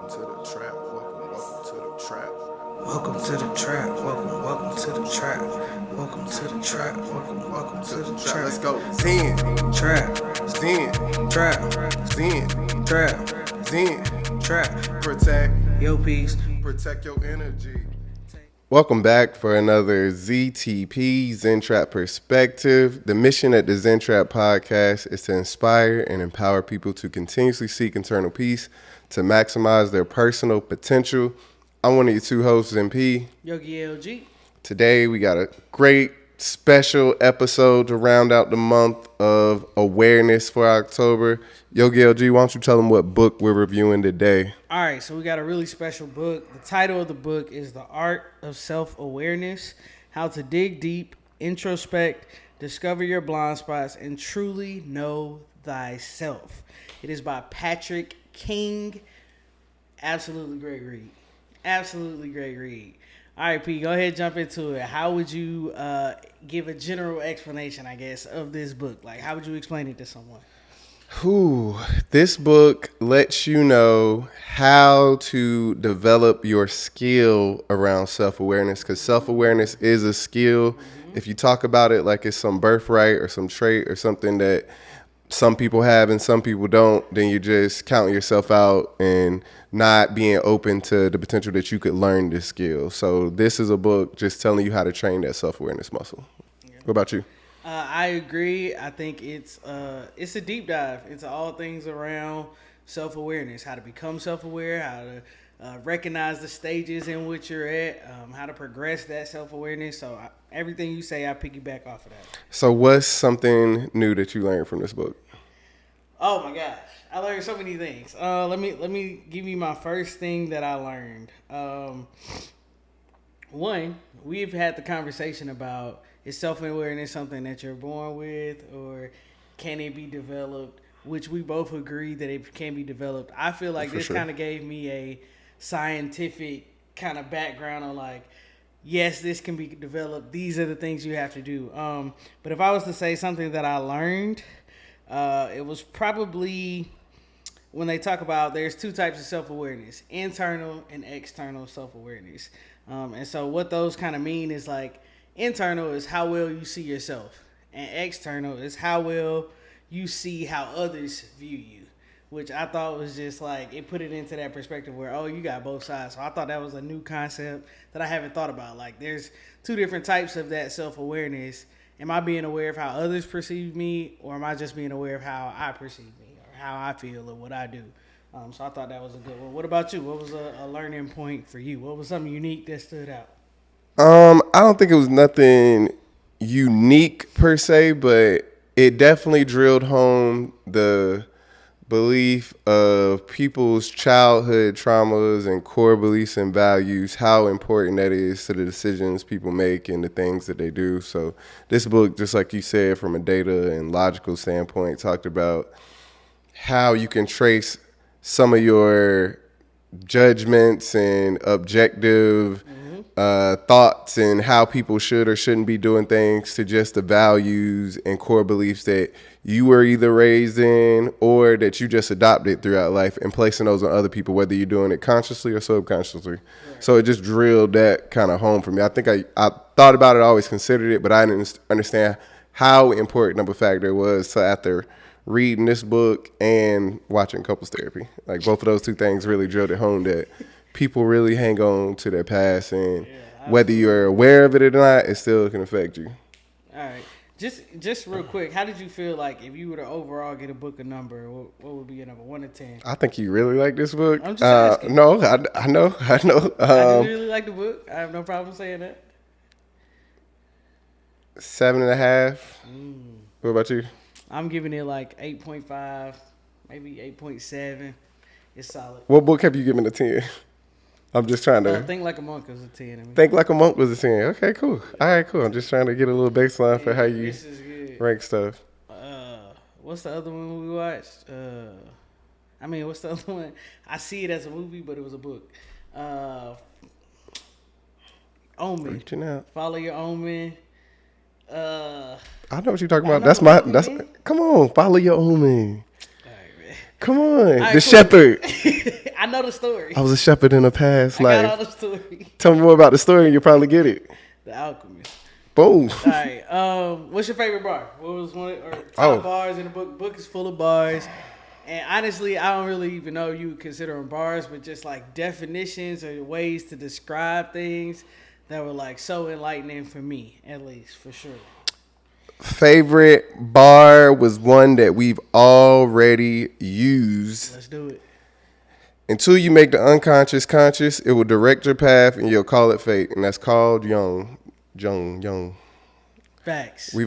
Welcome to the trap. Welcome to the trap. Welcome to the trap. Welcome to the trap. Welcome to the trap. Welcome to the trap. Let's go. Zen, Trap, Zen, trap, Zen, trap, Zen. trap. Protect, Yo, peace. protect your energy. Welcome back for another ZTP Zen Trap Perspective. The mission at the Zen Trap podcast is to inspire and empower people to continuously seek internal peace, to maximize their personal potential. I'm one of your two hosts, MP. Yogi LG. Today we got a great special episode to round out the month of awareness for October. Yogi LG, why don't you tell them what book we're reviewing today? All right, so we got a really special book. The title of the book is The Art of Self-Awareness, How to Dig Deep, Introspect, Discover Your Blind Spots, and Truly Know Thyself. It is by Patrick King. Absolutely great read. Absolutely great read. All right, P, go ahead, jump into it. How would you give a general explanation, I guess, of this book? Like, how would you explain it to someone? This book lets you know how to develop your skill around self-awareness, because self-awareness is a skill. If you talk about it like it's some birthright or some trait or something that some people have and some people don't, then you're just counting yourself out and not being open to the potential that you could learn this skill. So this is a book just telling you how to train that self-awareness muscle. What about you? I agree. I think it's a deep dive into all things around self-awareness, how to become self-aware, how to recognize the stages in which you're at, how to progress that self-awareness. So everything you say, I piggyback off of that. So what's something new that you learned from this book? Oh my gosh, I learned so many things. Let me give you my first thing that I learned. One, we've had the conversation about, is self-awareness something that you're born with, or can it be developed? Which we both agree that it can be developed. I feel like this kind of gave me a scientific kind of background on, like, yes, this can be developed. These are the things you have to do. But if I was to say something that I learned, it was probably when they talk about there's two types of self-awareness, internal and external self-awareness. And so what those kind of mean is, like, internal is how well you see yourself, and external is how well you see how others view you, which I thought was just like, it put it into that perspective where, oh, you got both sides. So I thought that was a new concept that I haven't thought about. Like, there's two different types of that self-awareness. Am I being aware of how others perceive me, or am I just being aware of how I perceive me, or how I feel, or what I do? So I thought that was a good one. What about you? What was a learning point for you? What was something unique that stood out? I don't think it was nothing unique per se, but it definitely drilled home the belief of people's childhood traumas and core beliefs and values, how important that is to the decisions people make and the things that they do. So this book, just like you said, from a data and logical standpoint, talked about how you can trace some of your judgments and objective thoughts and how people should or shouldn't be doing things to just the values and core beliefs that you were either raised in or that you just adopted throughout life, and placing those on other people, whether you're doing it consciously or subconsciously. Right. So it just drilled that kind of home for me. I think I thought about it, I always considered it, but I didn't understand how important of a factor it was. So after reading this book and watching couples therapy, like, both of those two things really drilled it home that people really hang on to their past, and whether you're aware of it or not, it still can affect you. All right. Just real quick, how did you feel like if you were to overall get a book a number, what would be your number, 1 to 10? I think you really like this book. I'm just asking. No, I know. I do really like the book. I have no problem saying that. 7.5. What about you? I'm giving it like 8.5, maybe 8.7. It's solid. What book have you given a 10? I'm just trying to... Think Like a Monk was a 10. Think Like a Monk was a 10. Okay, cool. All right, cool. I'm just trying to get a little baseline for how you rank stuff. What's the other one we watched? What's the other one? I see it as a movie, but it was a book. Omen. Reaching out. Follow Your Omen. I know what you're talking about. Come on, Follow Your Omen. All right, man. Come on, Right, the shepherd. I know the story. I was a shepherd in a past I life. got all the story. Tell me more about the story and you'll probably get it. The Alchemist. Boom. All right. What's your favorite bar? What was one or top bars in the book? Book is full of bars. And honestly, I don't really even know if you would consider them bars, but just like definitions or ways to describe things that were like so enlightening for me, at least, for sure. Favorite bar was one that we've already used. Let's do it. Until you make the unconscious conscious, it will direct your path and you'll call it fate. And that's called Young. Facts. We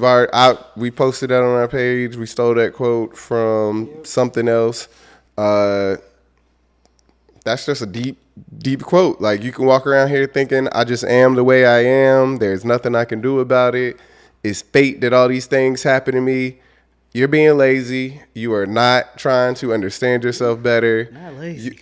posted that on our page. We stole that quote from something else. That's just a deep quote. Like, you can walk around here thinking, I just am the way I am. There's nothing I can do about it. It's fate that all these things happen to me. You're being lazy. You are not trying to understand yourself better. Not lazy.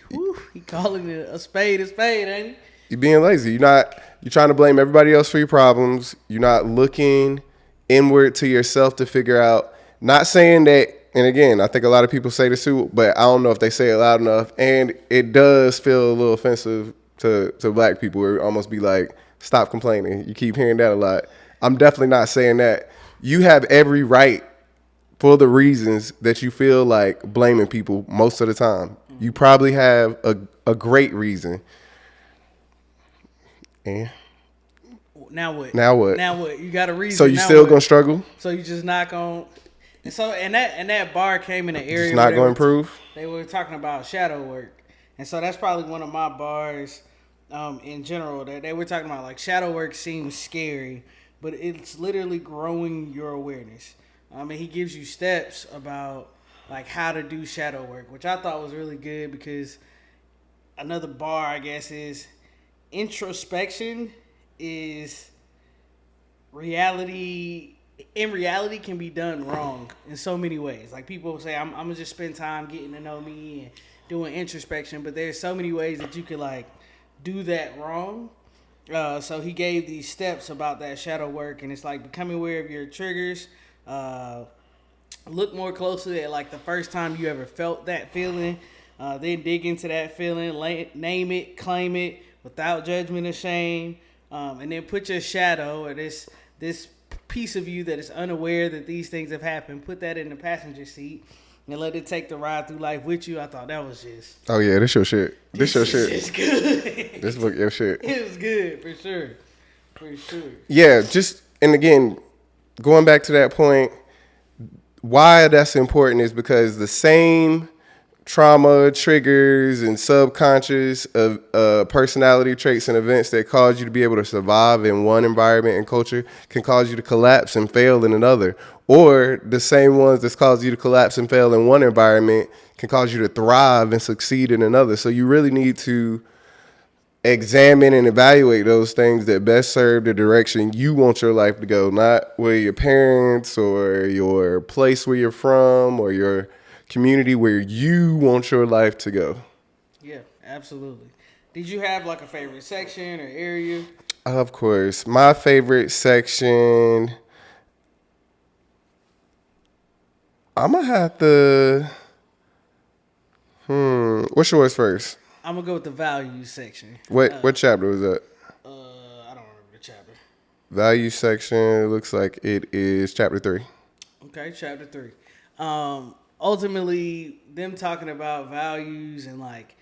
He calling it a spade, ain't he? You're being lazy. You're trying to blame everybody else for your problems. You're not looking inward to yourself to figure out. Not saying that, and again, I think a lot of people say this too, but I don't know if they say it loud enough. And it does feel a little offensive to black people, where it almost be like, stop complaining. You keep hearing that a lot. I'm definitely not saying that. You have every right for the reasons that you feel like blaming people most of the time. You probably have a great reason. And now what? You got a reason. So you still gonna struggle? So you just not gonna. And that bar came in an area. It's not gonna improve. They were talking about shadow work, and so that's probably one of my bars. In general, that they were talking about, like, shadow work seems scary, but it's literally growing your awareness. And he gives you steps about like how to do shadow work, which I thought was really good, because another bar, I guess, is introspection is reality. In reality, can be done wrong in so many ways. Like, people say, I'm gonna just spend time getting to know me and doing introspection, but there's so many ways that you could like do that wrong. So he gave these steps about that shadow work, and it's like becoming aware of your triggers. Look more closely at like the first time you ever felt that feeling. Then dig into that feeling, name it, claim it without judgment or shame, and then put your shadow, or this piece of you that is unaware that these things have happened. Put that in the passenger seat and let it take the ride through life with you. I thought that was just... Oh, yeah, this your shit. This your shit. It's good. This book your shit. It was good, for sure. For sure. Yeah, and again, going back to that point, why that's important is because the same trauma, triggers, and subconscious of personality traits and events that cause you to be able to survive in one environment and culture can cause you to collapse and fail in another. Or the same ones that cause you to collapse and fail in one environment can cause you to thrive and succeed in another. So you really need to examine and evaluate those things that best serve the direction you want your life to go, not where your parents or your place where you're from or your community where you want your life to go. Yeah, absolutely. Did you have like a favorite section or area? Of course. My favorite section, I'm going to have to... What's yours first? I'm going to go with the values section. What chapter was that? I don't remember the chapter. Value section, looks like it is chapter 3. Okay, chapter 3. Ultimately, them talking about values and like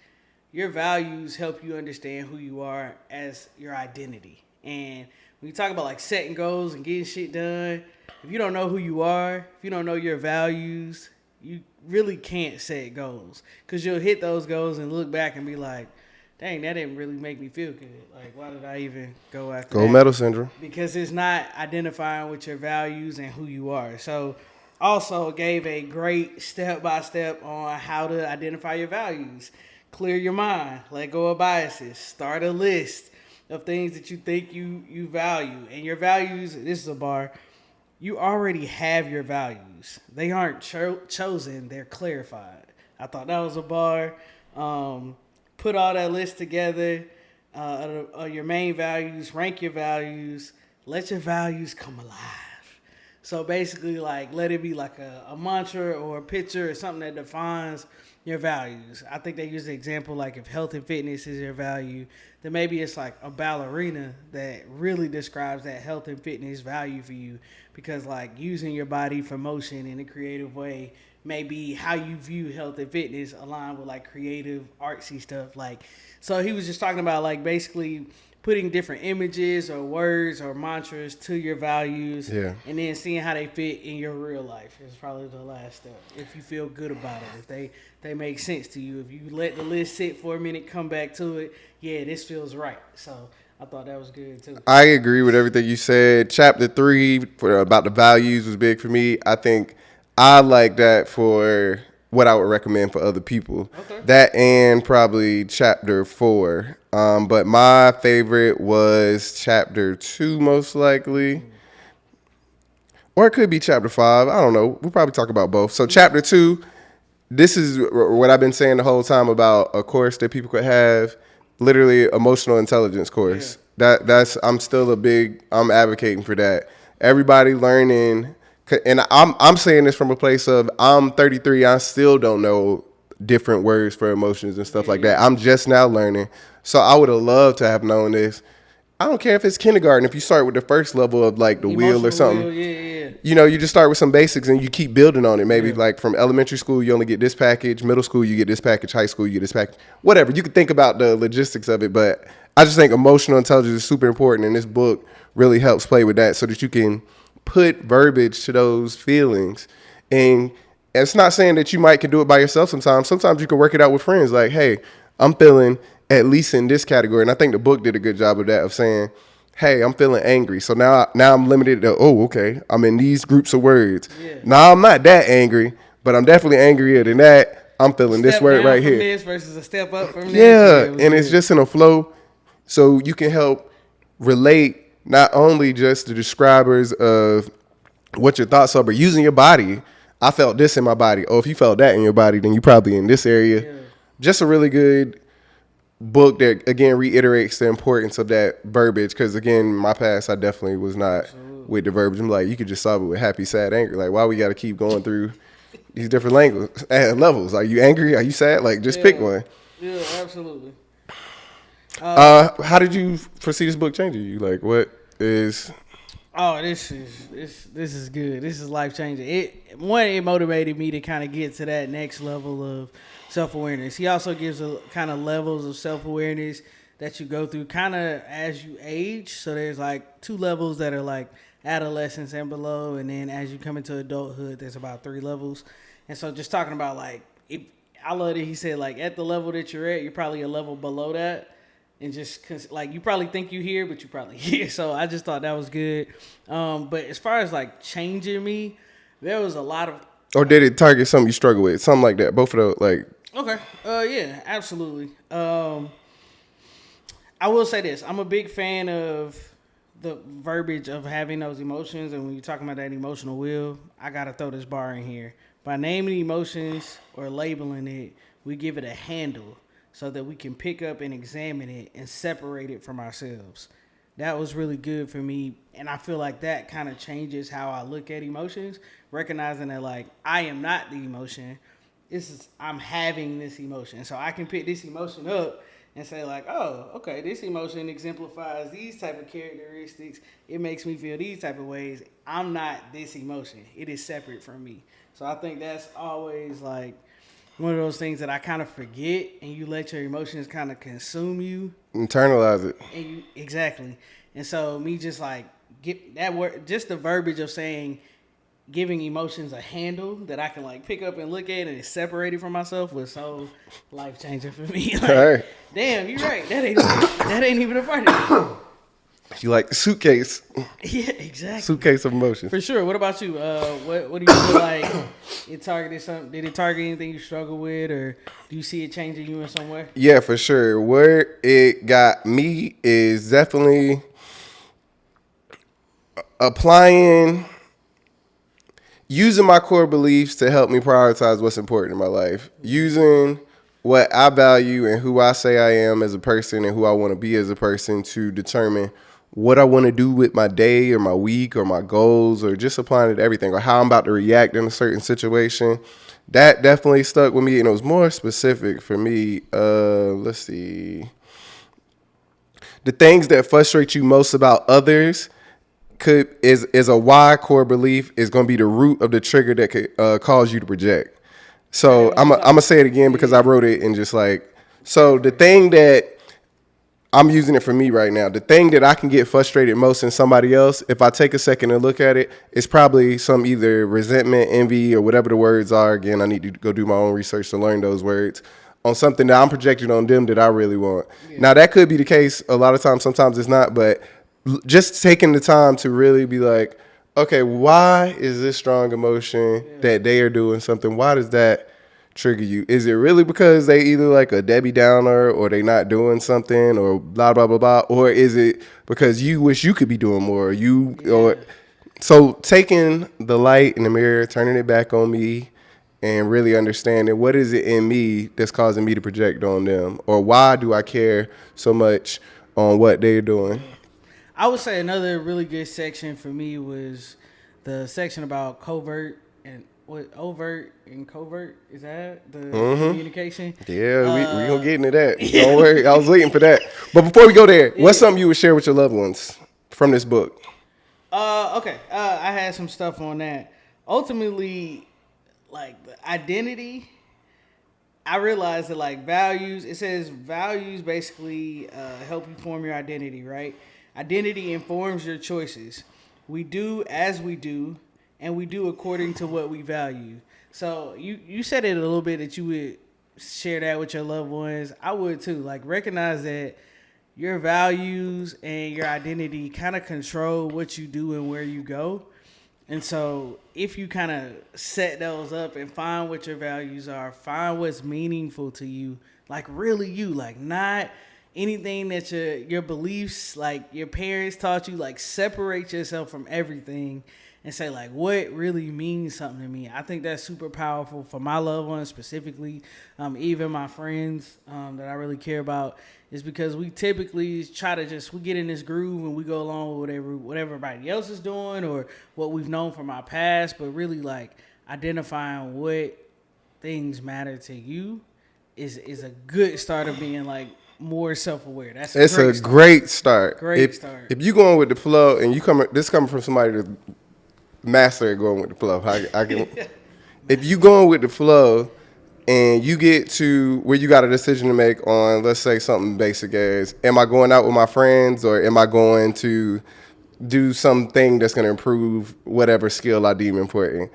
your values help you understand who you are as your identity. And when you talk about like setting goals and getting shit done, if you don't know who you are, if you don't know your values, you really can't set goals, because you'll hit those goals and look back and be like, dang, that didn't really make me feel good. Like, why did I even go after Gold that? medal syndrome. Because it's not identifying with your values and who you are. So also gave a great step-by-step on how to identify your values. Clear your mind. Let go of biases. Start a list of things that you think you value. And your values, this is a bar, you already have your values. They aren't chosen, they're clarified. I thought that was a bar. Put all that list together, your main values, rank your values, let your values come alive. So basically, like, let it be like a mantra or a picture or something that defines your values. I think they use the example like if health and fitness is your value, then maybe it's like a ballerina that really describes that health and fitness value for you. Because like using your body for motion in a creative way may be how you view health and fitness aligned with like creative artsy stuff. Like, so he was just talking about like basically putting different images or words or mantras to your values, Yeah. and then seeing how they fit in your real life is probably the last step. If you feel good about it, if they make sense to you, if you let the list sit for a minute, come back to it, yeah, this feels right. So I thought that was good too. I agree with everything you said. Chapter 3 about the values was big for me. I think I like that for what I would recommend for other people. Okay. That and probably chapter 4. But my favorite was chapter 2 most likely. Or it could be chapter 5. I don't know. We'll probably talk about both. So chapter 2, this is what I've been saying the whole time about a course that people could have, literally emotional intelligence course. That's I'm advocating for that. Everybody learning, and I'm saying this from a place of I'm 33. I still don't know different words for emotions and stuff like that. I'm just now learning. So I would have loved to have known this. I don't care if it's kindergarten. If you start with the first level of like the wheel or something, you know, you just start with some basics and you keep building on it. Maybe like from elementary school, you only get this package. Middle school, you get this package. High school, you get this package. Whatever. You can think about the logistics of it, but I just think emotional intelligence is super important, and this book really helps play with that so that you can put verbiage to those feelings. And it's not saying that you can do it by yourself sometimes. Sometimes you can work it out with friends. Like, hey, I'm feeling at least in this category. And I think the book did a good job of that, of saying, hey, I'm feeling angry. So now I'm limited to, okay, I'm in these groups of words. Yeah. Now I'm not that angry, but I'm definitely angrier than that. I'm feeling this word right here. This versus a step up from this. Yeah, and it's just in a flow. So you can help relate not only just the describers of what your thoughts are, but using your body. I felt this in my body. Oh, if you felt that in your body, then you probably in this area. Yeah. Just a really good book that, again, reiterates the importance of that verbiage. Because, again, in my past, I definitely was not with the verbiage. I'm like, you could just solve it with happy, sad, angry. Like, why we got to keep going through these different levels? Are you angry? Are you sad? Like, just pick one. Yeah, absolutely. How did you foresee this book changing you? Like, what is... Oh, this is good. This is life changing. It motivated me to kind of get to that next level of self-awareness. He also gives a kind of levels of self-awareness that you go through kind of as you age. So there's like 2 levels that are like adolescence and below, and then as you come into adulthood, there's about 3 levels. And so just talking about like, I love that he said like at the level that you're at, you're probably a level below that. And just like you probably think you here, but you probably here. So I just thought that was good. But as far as like changing me, there was a lot of. Or did it target something you struggle with? Something like that. Both of those, like. Okay. Yeah, absolutely. I will say this: I'm a big fan of the verbiage of having those emotions, and when you're talking about that emotional wheel, I gotta throw this bar in here. By naming emotions or labeling it, we give it a handle, so that we can pick up and examine it and separate it from ourselves. That was really good for me, and I feel like that kind of changes how I look at emotions, recognizing that like I am not the emotion. I'm having this emotion, so I can pick this emotion up and say like, oh, okay, this emotion exemplifies these type of characteristics. It makes me feel these type of ways. I'm not this emotion. It is separate from me. So I think that's always like one of those things that I kind of forget, and you let your emotions kind of consume you. Internalize it. And exactly. And so me just like get that word, just the verbiage of saying, giving emotions a handle that I can like pick up and look at and it's separated from myself was so life changing for me. Like, right. Damn, you're right. That ain't even a part of it. You like the suitcase. Yeah, exactly. Suitcase of emotions. For sure. What about you? What do you feel like it targeted something? Did it target anything you struggle with, or do you see it changing you in some way? Yeah, for sure. Where it got me is definitely using my core beliefs to help me prioritize what's important in my life. Using what I value and who I say I am as a person and who I want to be as a person to determine what I want to do with my day or my week or my goals, or just applying it to everything, or how I'm about to react in a certain situation. That definitely stuck with me, and it was more specific for me. Let's see. The things that frustrate you most about others is a why core belief is going to be the root of the trigger that could cause you to project. So I'm gonna say it again because I wrote it and just like, so the thing that I'm using it for me right now, the thing that I can get frustrated most in somebody else, if I take a second and look at it, it's probably some either resentment, envy, or whatever the words are. Again, I need to go do my own research to learn those words on something that I'm projecting on them that I really want. Yeah. Now that could be the case a lot of times, sometimes it's not, but just taking the time to really be like, okay, why is this strong emotion that they are doing something? Why does that trigger you? Is it really because they either like a Debbie Downer or they not doing something or blah, blah, blah, blah? Or is it because you wish you could be doing more? Or so taking the light in the mirror, turning it back on me, and really understanding what is it in me that's causing me to project on them, or why do I care so much on what they're doing? I would say another really good section for me was the section about covert and overt and covert. Is that the communication? Yeah, we gonna get into that. Don't worry, I was waiting for that. But before we go there, what's something you would share with your loved ones from this book? Okay. I had some stuff on that. Ultimately, like the identity, I realized that like values, it says values basically help you form your identity, right? Identity informs your choices. We do as we do, and we do according to what we value. So you said it a little bit that you would share that with your loved ones. I would too. Like recognize that your values and your identity kind of control what you do and where you go. And so if you kind of set those up and find what your values are, find what's meaningful to you, like really you, like not anything that your beliefs, like your parents taught you, like separate yourself from everything and say like what really means something to me. I think that's super powerful for my loved ones specifically, even my friends that I really care about, is because we typically try to we get in this groove and we go along with whatever everybody else is doing or what we've known from our past, but really like identifying what things matter to you is a good start of being like more self-aware. It's a great start. Great start. If you going with the flow and this coming from somebody that's master at going with the flow, I can. If you going with the flow and you get to where you got a decision to make on, let's say something basic as, am I going out with my friends or am I going to do something that's going to improve whatever skill I deem important?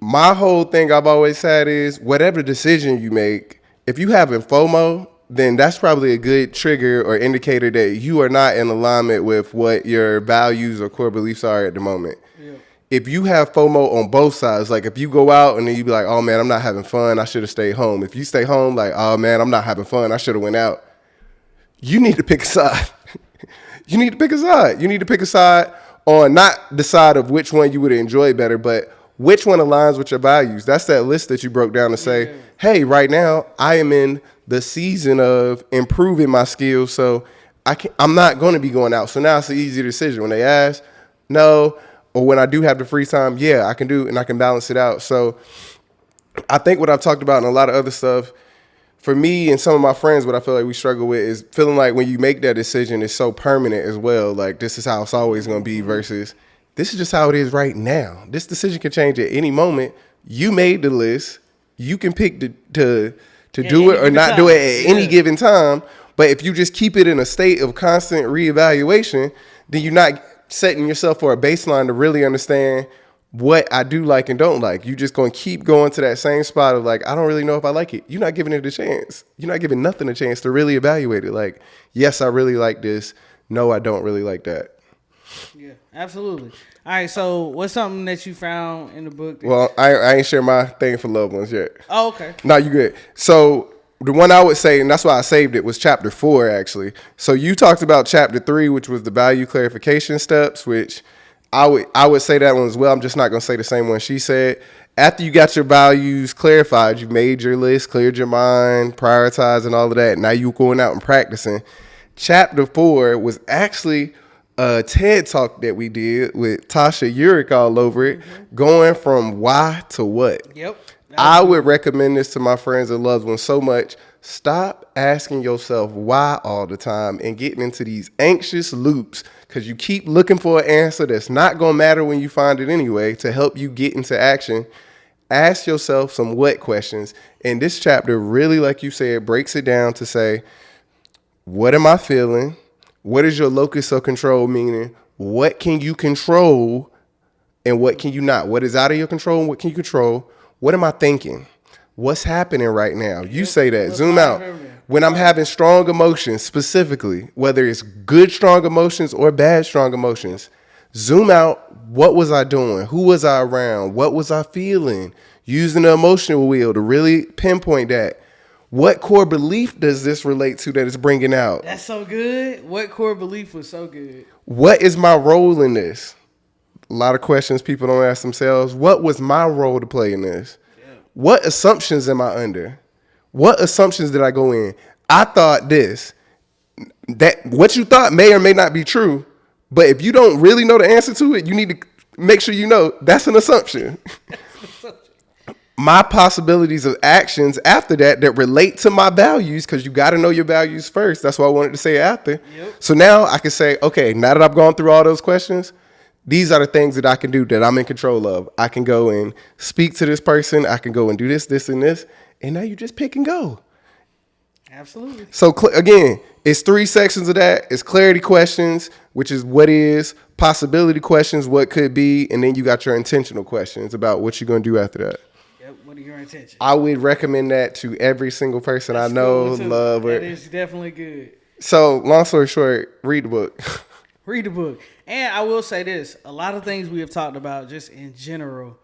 My whole thing I've always said is whatever decision you make, if you having FOMO, then that's probably a good trigger or indicator that you are not in alignment with what your values or core beliefs are at the moment. Yeah. If you have FOMO on both sides, like if you go out and then you be like, oh man, I'm not having fun, I should have stayed home. If you stay home, like, oh man, I'm not having fun, I should have went out. You need to pick a side. You need to pick a side. You need to pick a side on not the side of which one you would enjoy better, but which one aligns with your values. That's that list that you broke down to say, hey, right now I am in the season of improving my skills, so I'm not going to be going out. So now it's an easier decision. When they ask, no, or when I do have the free time, yeah, I can do it and I can balance it out. So I think what I've talked about and a lot of other stuff, for me and some of my friends, what I feel like we struggle with is feeling like when you make that decision, it's so permanent as well. Like this is how it's always going to be versus this is just how it is right now. This decision can change at any moment. You made the list. You can pick to do it or not do it at any given time. But if you just keep it in a state of constant reevaluation, then you're not setting yourself for a baseline to really understand what I do like and don't like. You're just going to keep going to that same spot of like, I don't really know if I like it. You're not giving it a chance. You're not giving nothing a chance to really evaluate it. Like, yes, I really like this. No, I don't really like that. Yeah, absolutely. All right, so what's something that you found in the book? Well, I ain't share my thing for loved ones yet. Oh, okay. No, you good. So the one I would say, and that's why I saved it, was chapter 4, actually. So you talked about chapter 3, which was the value clarification steps, which I would say that one as well. I'm just not going to say the same one she said. After you got your values clarified, you made your list, cleared your mind, prioritized and all of that. Now you're going out and practicing. chapter 4 was actually a TED talk that we did with Tasha Urich all over it, going from why to what. Yep. I would recommend this to my friends and loved ones so much. Stop asking yourself why all the time and getting into these anxious loops because you keep looking for an answer that's not going to matter when you find it anyway to help you get into action. Ask yourself some what questions. And this chapter really, like you said, breaks it down to say, what am I feeling? What is your locus of control meaning? What can you control and what can you not? What is out of your control and what can you control? What am I thinking? What's happening right now? You say that. Zoom out. When I'm having strong emotions, specifically, whether it's good strong emotions or bad strong emotions, zoom out. What was I doing? Who was I around? What was I feeling? Using the emotional wheel to really pinpoint that. What core belief does this relate to that it's bringing out? That's so good. What core belief was so good? What is my role in this? A lot of questions people don't ask themselves. What was my role to play in this? What assumptions am I under? What assumptions did I go in? I thought this. That what you thought may or may not be true, but if you don't really know the answer to it, you need to make sure you know that's an assumption. My possibilities of actions after that relate to my values, because you got to know your values first. That's why I wanted to say after. Yep. So now I can say, okay, now that I've gone through all those questions, these are the things that I can do that I'm in control of. I can go and speak to this person. I can go and do this, this, and this. And now you just pick and go. Absolutely. So again, it's 3 sections of that. It's clarity questions, which is what is, possibility questions, what could be, and then you got your intentional questions about what you're going to do after that. Yep. What are your intentions? I would recommend that to every single person I know, love. That is definitely good. So long story short, read the book. Read the book. And I will say this, a lot of things we have talked about just in general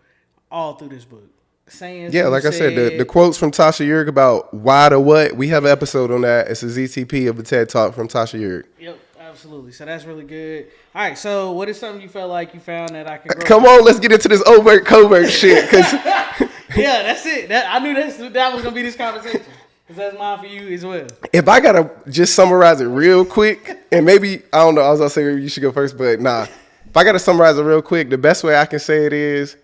all through this book. Sayings, yeah, like I said, the quotes from Tasha Urich about why to what, we have an episode on that. It's a ZTP of a TED Talk from Tasha Urich. Yep, absolutely. So that's really good. All right, so what is something you felt like you found that I can grow Come on, let's get into this overt, covert shit. Cause yeah, that's it. I knew that was going to be this conversation. Because that's mine for you as well. If I got to just summarize it real quick, and maybe, I don't know, I was going to say maybe you should go first, but nah. If I got to summarize it real quick, the best way I can say it is,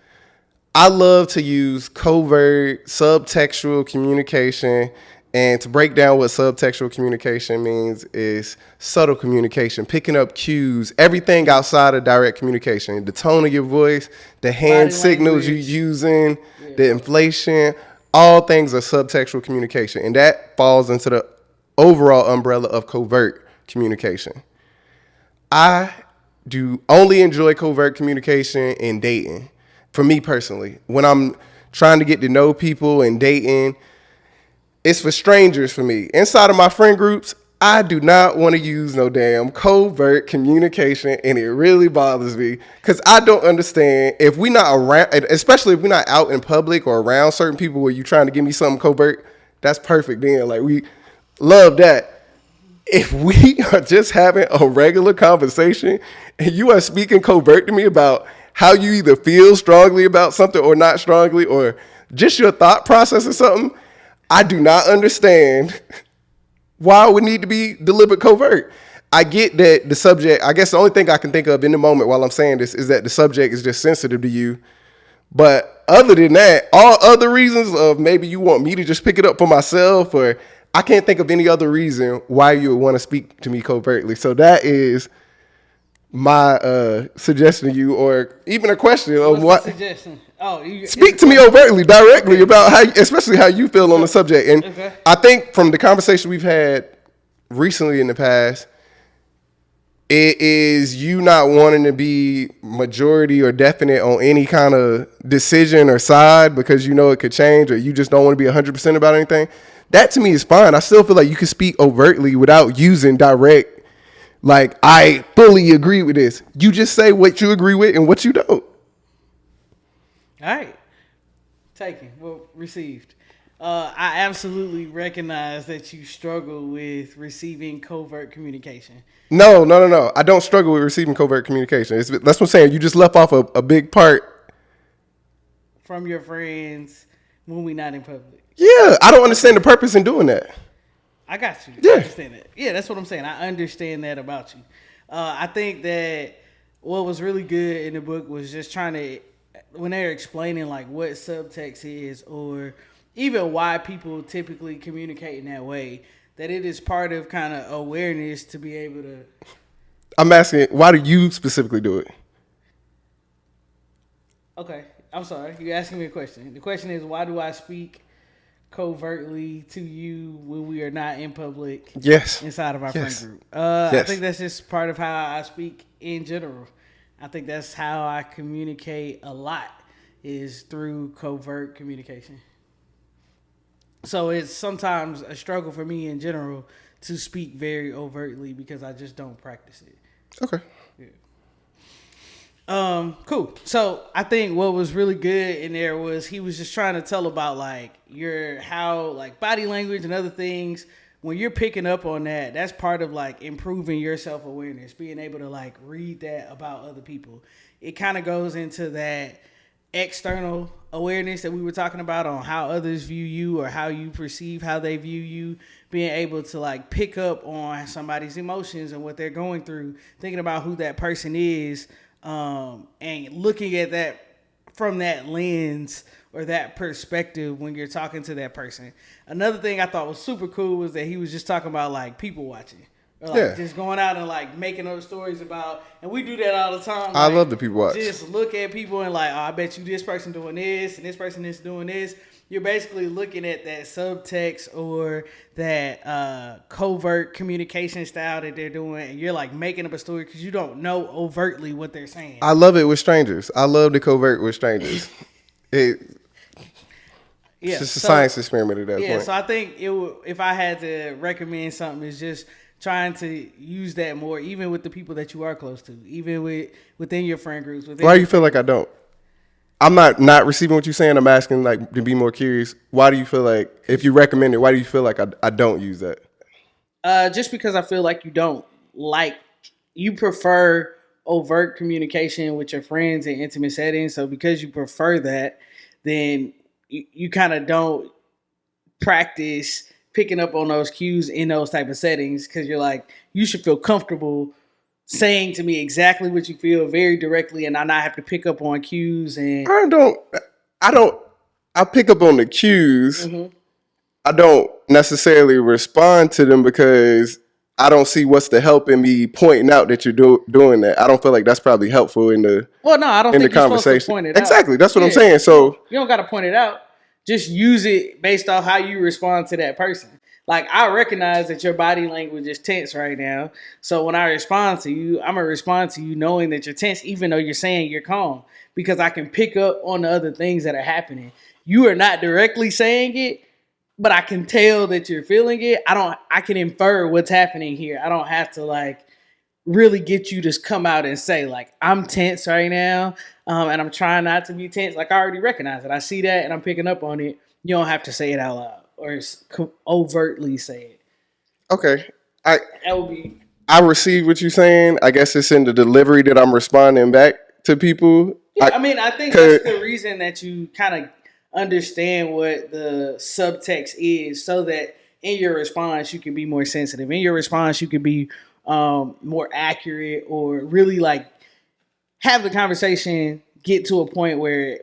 I love to use covert, subtextual communication. And to break down what subtextual communication means is subtle communication, picking up cues, everything outside of direct communication. The tone of your voice, the hand signals you're using, the inflation, all things are subtextual communication. And that falls into the overall umbrella of covert communication. I do only enjoy covert communication in dating. For me personally, when I'm trying to get to know people and dating, it's for strangers for me. Inside of my friend groups, I do not want to use no damn covert communication, and it really bothers me because I don't understand if we not around, especially if we're not out in public or around certain people where you're trying to give me something covert, that's perfect then. Like, we love that. If we are just having a regular conversation and you are speaking covert to me about how you either feel strongly about something or not strongly, or just your thought process or something, I do not understand why it would need to be deliberate covert. I get that the subject, I guess the only thing I can think of in the moment while I'm saying this is that the subject is just sensitive to you. But other than that, all other reasons of maybe you want me to just pick it up for myself, or I can't think of any other reason why you would want to speak to me covertly. So that is my suggestion to you, or even a question of what suggestion. Speak to me overtly, directly about how, especially how you feel on the subject. And I think from the conversation we've had recently in the past, it is you not wanting to be majority or definite on any kind of decision or side because you know it could change, or you just don't want to be 100% about anything. That to me is fine. I still feel like you can speak overtly without using direct, like, I fully agree with this. You just say what you agree with and what you don't. All right. Taken. Well, received. I absolutely recognize that you struggle with receiving covert communication. No. I don't struggle with receiving covert communication. That's what I'm saying. You just left off a big part. From your friends when we're not in public. Yeah, I don't understand the purpose in doing that. I got you. Yeah. I understand that. Yeah, that's what I'm saying. I understand that about you. I think that what was really good in the book was just trying to, when they're explaining like what subtext is, or even why people typically communicate in that way, that it is part of kind of awareness to be able to. I'm asking, why do you specifically do it? Okay, I'm sorry. You're asking me a question. The question is, why do I speak covertly to you when we are not in public? Yes. Inside of our friend group. Yes. I think that's just part of how I speak in general. I think that's how I communicate a lot, is through covert communication. So it's sometimes a struggle for me in general to speak very overtly because I just don't practice it. Okay. Cool. So I think what was really good in there was he was just trying to tell about like how like body language and other things. When you're picking up on that, that's part of like improving your self-awareness, being able to like read that about other people. It kind of goes into that external awareness that we were talking about on how others view you or how you perceive how they view you, being able to like pick up on somebody's emotions and what they're going through, thinking about who that person is, and looking at that from that lens or that perspective when you're talking to that person. Another thing I thought was super cool was that he was just talking about like people watching. Or like just going out and like making those stories about, and we do that all the time. Like, I love the people watch. Just look at people and like, oh, I bet you this person doing this and this person is doing this. You're basically looking at that subtext or that covert communication style that they're doing, and you're like making up a story because you don't know overtly what they're saying. I love it with strangers. I love the covert with strangers. It's just a science experiment at that point. Yeah, so I think if I had to recommend something, it's just trying to use that more, even with the people that you are close to, even within your friend groups. Why do you feel like I don't? I'm not receiving what you're saying. I'm asking like to be more curious. Why do you feel like, if you recommend it, why do you feel like I don't use that? Just because I feel like you prefer overt communication with your friends in intimate settings. So because you prefer that, then you kind of don't practice picking up on those cues in those type of settings, because you're like, you should feel comfortable saying to me exactly what you feel very directly, and I not have to pick up on cues. And I pick up on the cues. Mm-hmm. I don't necessarily respond to them because I don't see what's the help in me pointing out that you're doing that. I don't feel like that's probably helpful in the I don't think you're supposed to point it out. Exactly, that's what I'm saying. So you don't got to point it out. Just use it based off how you respond to that person. Like, I recognize that your body language is tense right now. So when I respond to you, I'm going to respond to you knowing that you're tense, even though you're saying you're calm, because I can pick up on the other things that are happening. You are not directly saying it, but I can tell that you're feeling it. I can infer what's happening here. I don't have to like really get you to come out and say like, I'm tense right now. And I'm trying not to be tense. Like, I already recognize it. I see that and I'm picking up on it. You don't have to say it out loud or overtly say it. Okay. I receive what you're saying. I guess it's in the delivery that I'm responding back to people. Yeah, I think that's the reason that you kind of understand what the subtext is, so that in your response you can be more sensitive. In your response you can be more accurate, or really like have the conversation get to a point where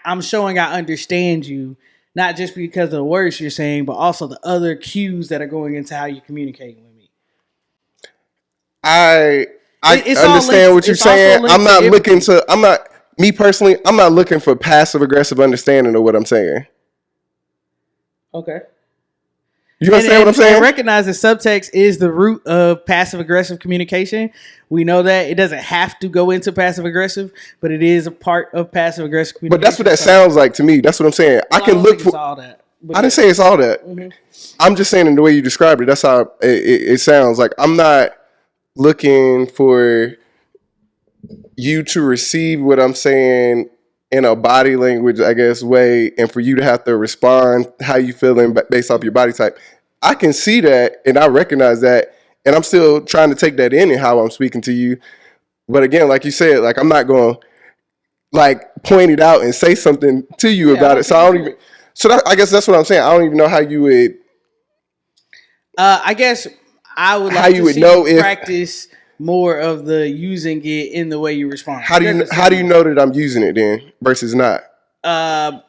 I'm showing I understand you, not just because of the words you're saying, but also the other cues that are going into how you're communicating with me. I understand what you're saying. I'm not looking for passive aggressive understanding of what I'm saying. Okay. You understand what I'm saying? And recognize that subtext is the root of passive aggressive communication. We know that it doesn't have to go into passive aggressive, but it is a part of passive aggressive communication. But that's what that sounds like to me. That's what I'm saying. Well, I can look for all that. I didn't say it's all that. Mm-hmm. I'm just saying in the way you described it, that's how it sounds. Like, I'm not looking for you to receive what I'm saying in a body language, I guess, way, and for you to have to respond how you feeling based off your body type. I can see that and I recognize that, and I'm still trying to take that in how I'm speaking to you. But again, like you said, like, I'm not going to like point it out and say something to you about it. So I guess that's what I'm saying. I don't even know how you would I guess I would How like you to would see know you if practice more of the using it in the way you respond. how It do you doesn't how do you seem. know that I'm using it then versus not? Uh,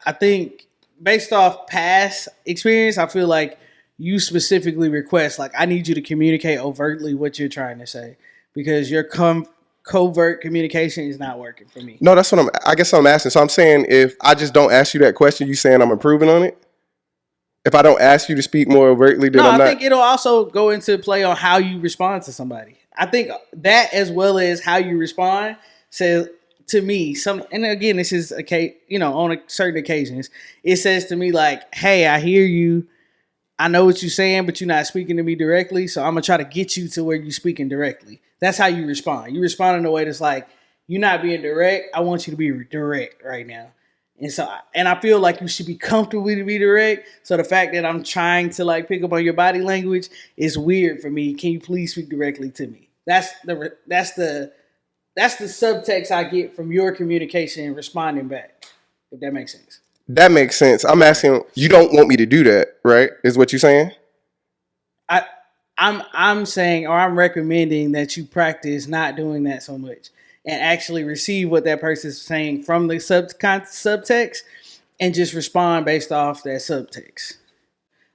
I think based off past experience, I feel like you specifically request like I need you to communicate overtly what you're trying to say because your covert communication is not working for me. No, that's what I guess I'm asking. So I'm saying if I just don't ask you that question, you saying I'm improving on it? If I don't ask you to speak more overtly, then No, I'm I not. think it'll also go into play on how you respond to somebody. I think that as well as how you respond says to me some. And again, this is on certain occasions, it says to me like, "Hey, I hear you. I know what you're saying, but you're not speaking to me directly. So I'm gonna try to get you to where you're speaking directly." That's how you respond. You respond in a way that's like, "You're not being direct. I want you to be direct right now." And I feel like you should be comfortable to be direct. So the fact that I'm trying to like pick up on your body language is weird for me. Can you please speak directly to me? That's the subtext I get from your communication and responding back. If that makes sense. That makes sense. I'm Right. asking, you don't want me to do that, right? Is what you're saying? I I'm saying or I'm recommending that you practice not doing that so much and actually receive what that person's saying from the subtext and just respond based off that subtext.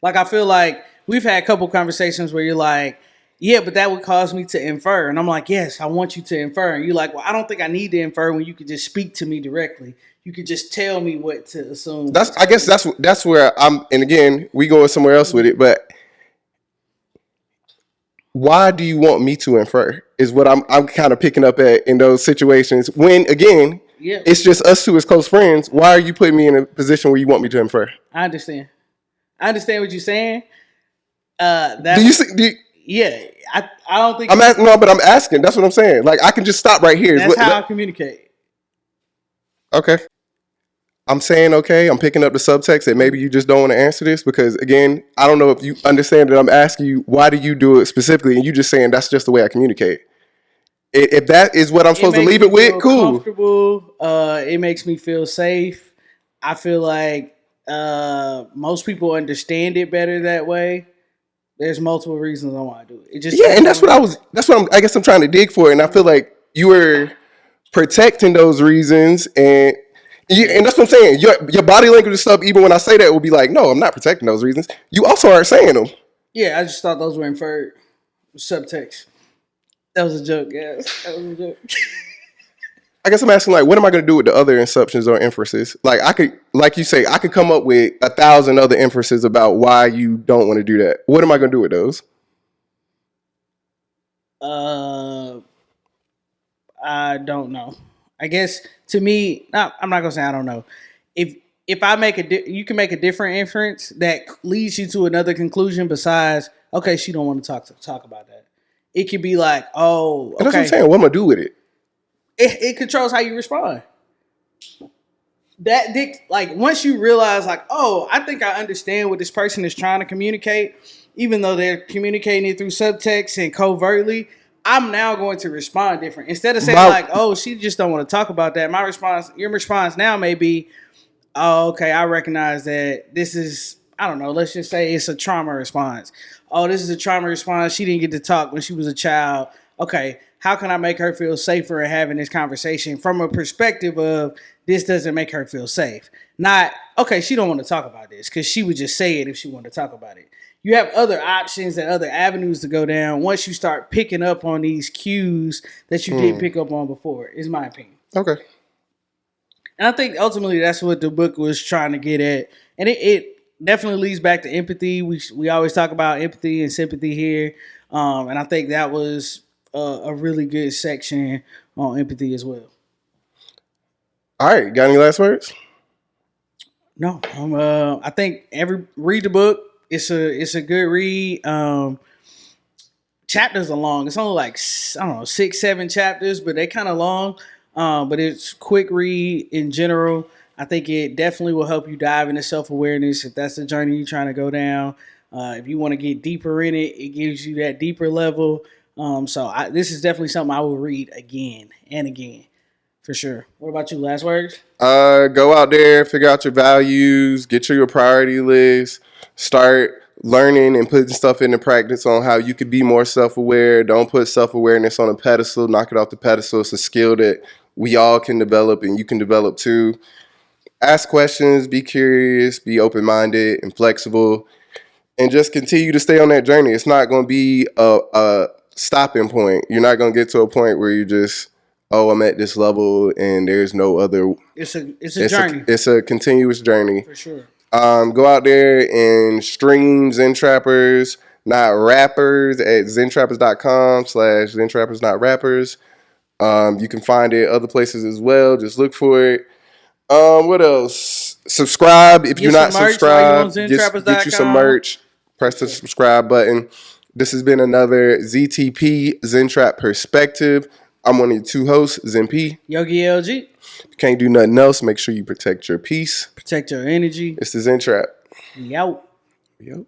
Like I feel like we've had a couple conversations where you're like, yeah, but that would cause me to infer. And I'm like, yes, I want you to infer. And you're like, well, I don't think I need to infer when you could just speak to me directly. You could just tell me what to assume, That's what to I guess believe. that's where I'm. And again, we going somewhere else with it. But why do you want me to infer? Is what I'm kind of picking up at in those situations. When again, Yeah, it's just us two as close friends. Why are you putting me in a position where you want me to infer? I understand. I understand what you're saying. Do you That's see? yeah. I don't think I'm you. asking. No, but I'm asking. That's what I'm saying. Like I can just stop right here. Is That's what? how I communicate. Okay. I'm saying okay. I'm picking up the subtext that maybe you just don't want to answer this because again, I don't know if you understand that I'm asking you why do you do it specifically, and you just saying that's just the way I communicate. If that is what I'm It supposed to makes leave me it with, feel cool. comfortable. It makes me feel safe. I feel like most people understand it better that way. There's multiple reasons I want to do it. It just Yeah, and depends that's on the what I person. was. That's what I guess I'm trying to dig for, and I feel like you were protecting those reasons, and that's what I'm saying. Your body language and stuff, even when I say that, will be like, no, I'm not protecting those reasons. You also aren't saying them. Yeah, I just thought those were inferred subtext. That was a joke, guys. That was a joke. I guess I'm asking like, what am I going to do with the other inceptions or inferences? Like I could, like you say, I could come up with 1,000 other inferences about why you don't want to do that. What am I going to do with those? uh, I don't know. I guess to me, no, I'm not gonna say I don't know. If if I make you can make a different inference that leads you to another conclusion besides okay, she don't want to talk about that. It could be like, oh, And that's what I'm okay. saying. What am I going to do with it? It controls how you respond. Like once you realize like, oh, I think I understand what this person is trying to communicate, even though they're communicating it through subtext and covertly. I'm now going to respond different. Instead of saying My like, "Oh, she just don't want to talk about that," your response now may be, "Oh, okay, I recognize that this is, I don't know, let's just say it's a trauma response. Oh, this is a trauma response. She didn't get to talk when she was a child. Okay, how can I make her feel safer in having this conversation from a perspective of this doesn't make her feel safe? Not, okay, she don't want to talk about this because she would just say it if she wanted to talk about it. You have other options and other avenues to go down once you start picking up on these cues that you didn't pick up on before, is my opinion. okay. And I think ultimately that's what the book was trying to get at. And it definitely leads back to empathy. We always talk about empathy and sympathy here. And I think that was a really good section on empathy as well. All right. Got any last words? No, I think read the book. It's a good read. Chapters are long. It's only like I don't know 6-7 chapters, but they're kind of long. But it's quick read in general. I think it definitely will help you dive into self awareness if that's the journey you're trying to go down. If you want to get deeper in it, it gives you that deeper level. This is definitely something I will read again and again for sure. What about you? Last words? Go out there, figure out your values, get your priority list, start learning and putting stuff into practice on how you could be more self-aware. Don't put self-awareness on a pedestal. Knock it off the pedestal. It's a skill that we all can develop and you can develop too. Ask questions, be curious, be open-minded and flexible, and just continue to stay on that journey. It's not going to be a stopping point. You're not going to get to a point where you just, oh, I'm at this level and there's no other. It's a journey. It's a continuous journey. For sure. Go out there and stream Zen Trappers, not rappers, at zentrappers.com/zentrappers not rappers. You can find it other places as well. Just look for it. What else? Subscribe if you're not subscribed. Get you some merch. Press the subscribe button. This has been another ZTP Zen Trap Perspective. I'm one of your two hosts, Zen P. Yogi LG. If you can't do nothing else, make sure you protect your peace. Protect your energy. It's the Zen Trap. We out. We out.